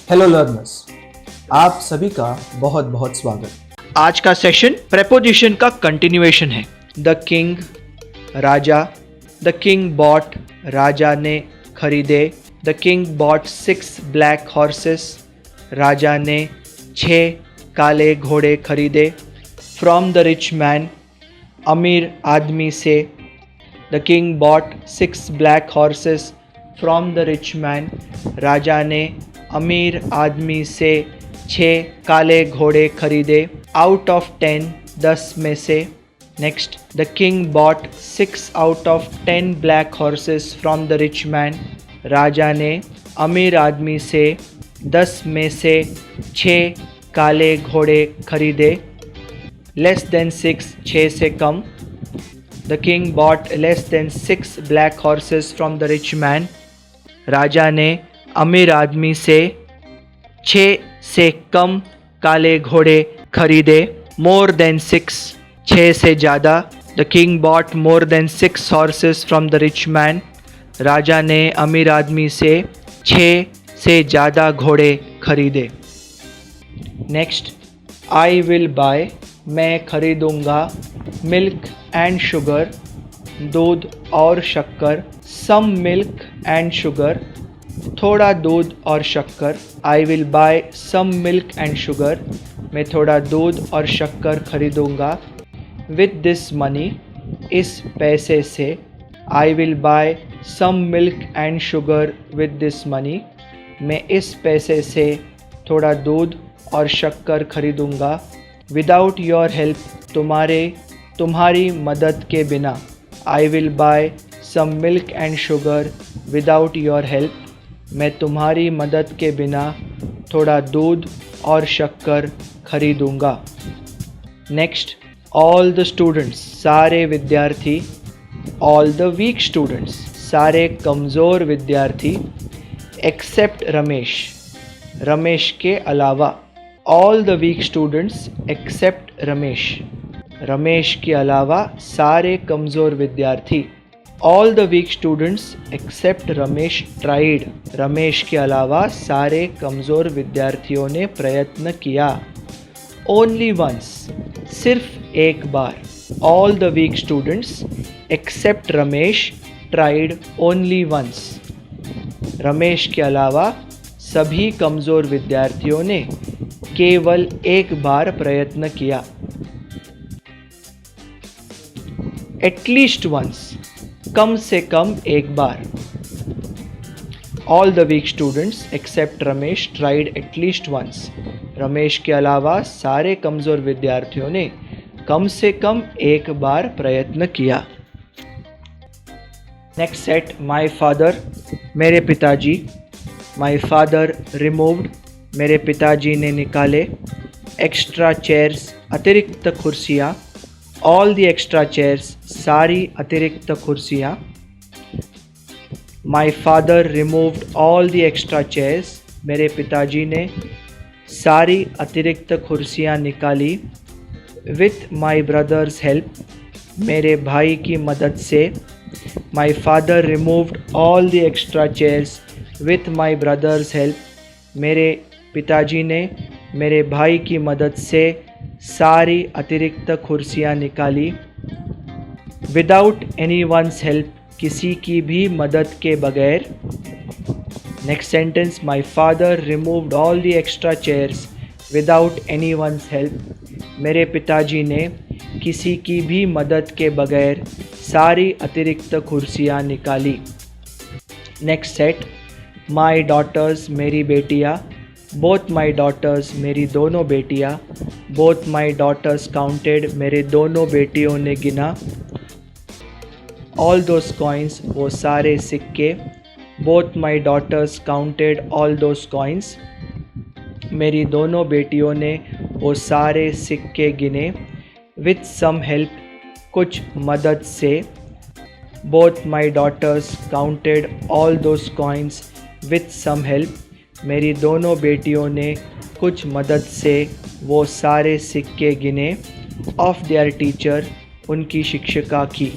Hello learners, आप सभी का बहुत बहुत स्वागत। आज का सेशन प्रेपोजिशन का कंटिन्यूएशन है। द किंग, राजा। द किंग बॉट, राजा ने खरीदे। The king bought 6 black horses, राजा ने 6 काले घोड़े खरीदे। फ्रॉम द रिच मैन, अमीर आदमी से। The king bought 6 black horses from the rich man, राजा ने अमीर आदमी से 6 काले घोड़े खरीदे। आउट ऑफ 10, 10 में से। Next, the king bought 6 out of 10 black horses from the rich man, राजा ने अमीर आदमी से 10 में से 6 काले घोड़े खरीदे। लेस देन 6, 6 से कम। The king bought less than 6 black horses from the rich man, राजा ने अमीर आदमी से 6 से कम काले घोड़े खरीदे। मोर देन 6, 6 से ज़्यादा। The king bought more than 6 horses from the rich man, राजा ने अमीर आदमी से 6 से ज़्यादा घोड़े खरीदे। नेक्स्ट, आई विल बाय, मैं खरीदूंगा। मिल्क एंड शुगर, दूध और शक्कर। सम मिल्क एंड शुगर, थोड़ा दूध और शक्कर। I will buy some milk and sugar, मैं थोड़ा दूध और शक्कर खरीदूंगा। विथ दिस मनी, इस पैसे से। I will buy some milk and sugar with this money, मैं इस पैसे से थोड़ा दूध और शक्कर खरीदूंगा। विदाउट योर हेल्प, तुम्हारी मदद के बिना। I will buy some milk and sugar without your help, मैं तुम्हारी मदद के बिना थोड़ा दूध और शक्कर खरीदूंगा। नेक्स्ट, ऑल द स्टूडेंट्स, सारे विद्यार्थी। ऑल द वीक स्टूडेंट्स, सारे कमज़ोर विद्यार्थी। एक्सेप्ट रमेश, रमेश के अलावा। All the weak students except Ramesh, Ramesh के अलावा सारे कमज़ोर विद्यार्थी। All the weak students except Ramesh tried, Ramesh के अलावा सारे कमज़ोर विद्यार्थियों ने प्रयत्न किया। ओनली वंस, सिर्फ एक बार। All the weak students except Ramesh tried only once, Ramesh के अलावा सभी कमज़ोर विद्यार्थियों ने केवल एक बार प्रयत्न किया। एटलीस्ट वंस, कम से कम एक बार। All the weak students except Ramesh tried at least once, Ramesh के अलावा सारे कमज़ोर विद्यार्थियों ने कम से कम एक बार प्रयत्न किया। नेक्स्ट सेट, माई फादर, मेरे पिताजी। माई फादर रिमूव्ड, मेरे पिताजी ने निकाले। एक्स्ट्रा चेयर्स, अतिरिक्त कुर्सियाँ। ऑल द एक्स्ट्रा चेयर्स, सारी अतिरिक्त कुर्सियाँ। माई father removed all the extra chairs, मेरे पिताजी ने सारी अतिरिक्त कुर्सियाँ निकाली। विथ माई ब्रदर्स हेल्प, मेरे भाई की मदद से। माई father removed all the extra chairs with my brothers help, मेरे पिताजी ने मेरे भाई की मदद से सारी अतिरिक्त कुर्सियाँ निकाली। विदाउट एनी वंस हेल्प, किसी की भी मदद के बगैर। Next sentence, my father removed all the extra chairs without any one's help, मेरे पिताजी ने किसी की भी मदद के बगैर सारी अतिरिक्त कुर्सियाँ निकाली। नेक्स्ट सेट, माई डॉटर्स, मेरी बेटियाँ। बोथ माई डॉटर्स, मेरी दोनों बेटियाँ। बोथ माई डॉटर्स काउंटेड, मेरे दोनों बेटियों ने गिना। ऑल दोस कॉइन्स, वो सारे सिक्के। Both my daughters counted all those coins, मेरी दोनों बेटियों ने वो सारे सिक्के गिने। विथ सम हेल्प, कुछ मदद से। Both my daughters counted all those coins with some help, मेरी दोनों बेटियों ने कुछ मदद से वो सारे सिक्के गिने। ऑफ देयर टीचर, उनकी शिक्षिका की।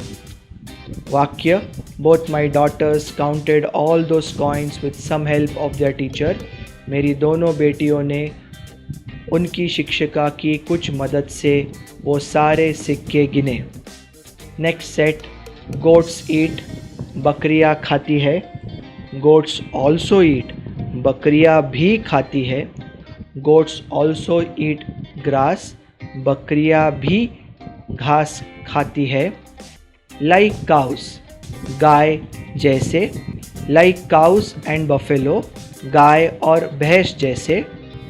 वाक्य, both my daughters counted all those coins with some help of their teacher, मेरी दोनों बेटियों ने उनकी शिक्षिका की कुछ मदद से वो सारे सिक्के गिने। नेक्स्ट सेट, गोट्स ईट, बकरियाँ खाती है। गोट्स ऑल्सो ईट, बकरियाँ भी खाती है। गोट्स ऑल्सो ईट ग्रास, बकरियाँ भी घास खाती है। लाइक काउस, गाय जैसे। लाइक काउस एंड बफेलो, गाय और भैंस जैसे।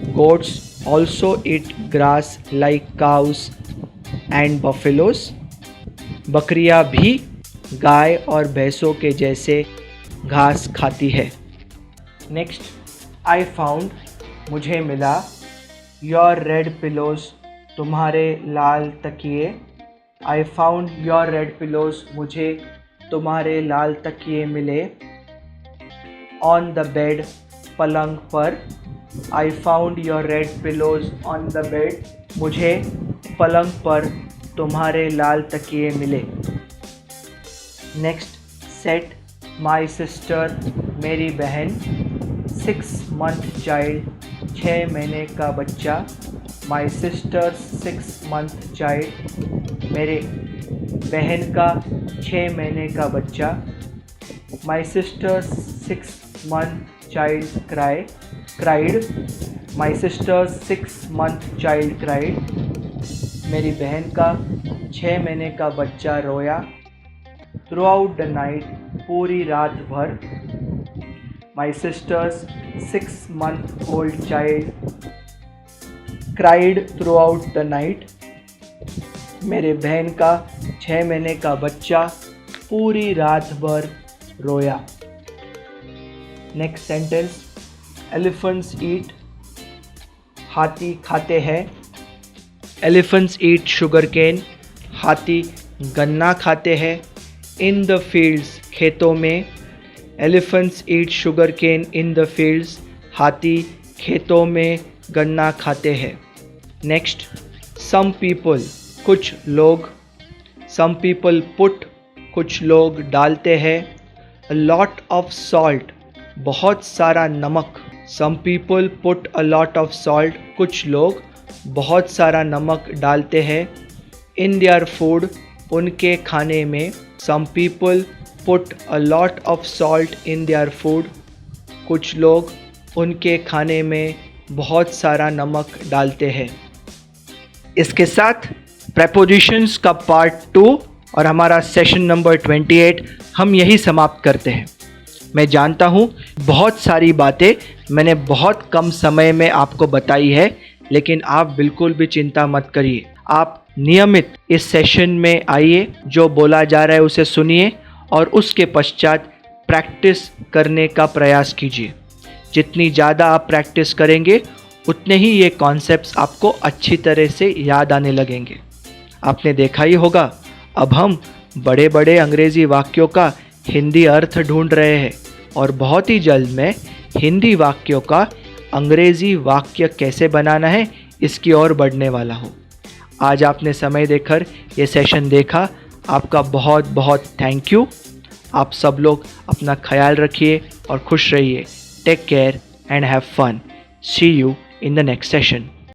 Goats also eat grass like cows and buffaloes, बकरियाँ भी गाय और भैंसों के जैसे घास खाती है। नेक्स्ट, आई फाउंड, मुझे मिला। योर रेड पिलोज, तुम्हारे लाल तकिए। I found your red pillows, मुझे तुम्हारे लाल तकिए मिले। ऑन द बेड, पलंग पर। I found your red pillows on the bed, मुझे पलंग पर तुम्हारे लाल तकिए मिले। नेक्स्ट सेट, माई सिस्टर, मेरी बहन। 6 month चाइल्ड, 6 महीने का बच्चा। माई सिस्टर 6 month चाइल्ड, मेरे बहन का 6 महीने का बच्चा। My sister 6 month child cried. My sister 6 month child cried, मेरी बहन का 6 महीने का बच्चा रोया। थ्रू आउट द नाइट, पूरी रात भर। My sisters 6 month old child cried throughout the night, मेरे बहन का 6 महीने का बच्चा पूरी रात भर रोया। नेक्स्ट सेंटेंस, एलिफेंट्स ईट, हाथी खाते हैं। एलिफेंट्स ईट शुगर केन, हाथी गन्ना खाते हैं। इन द फील्ड्स, खेतों में। Elephants eat sugarcane in the fields, हाथी खेतों में गन्ना खाते हैं। नेक्स्ट, सम पीपल, कुछ लोग। सम पीपल पुट, कुछ लोग डालते हैं। अ लॉट ऑफ सॉल्ट, बहुत सारा नमक। Some people put a lot of salt, कुछ लोग बहुत सारा नमक डालते हैं। इन देयर फूड, उनके खाने में। Some people put a lot of salt in their food, कुछ लोग उनके खाने में बहुत सारा नमक डालते हैं। इसके साथ प्रेपोजिशंस का पार्ट 2 और हमारा सेशन नंबर 28 हम यही समाप्त करते हैं। मैं जानता हूँ बहुत सारी बातें मैंने बहुत कम समय में आपको बताई है, लेकिन आप बिल्कुल भी चिंता मत करिए। आप नियमित इस सेशन में आइए, जो बोला जा रहा है उसे सुनिए और उसके पश्चात प्रैक्टिस करने का प्रयास कीजिए। जितनी ज़्यादा आप प्रैक्टिस करेंगे उतने ही ये कॉन्सेप्ट्स आपको अच्छी तरह से याद आने लगेंगे। आपने देखा ही होगा, अब हम बड़े बड़े अंग्रेज़ी वाक्यों का हिंदी अर्थ ढूंढ रहे हैं और बहुत ही जल्द मैं हिंदी वाक्यों का अंग्रेज़ी वाक्य कैसे बनाना है इसकी ओर बढ़ने वाला हूँ। आज आपने समय देकर ये सेशन देखा, आपका बहुत बहुत थैंक यू। आप सब लोग अपना ख्याल रखिए और खुश रहिए। Take care and have fun. See you in the next session.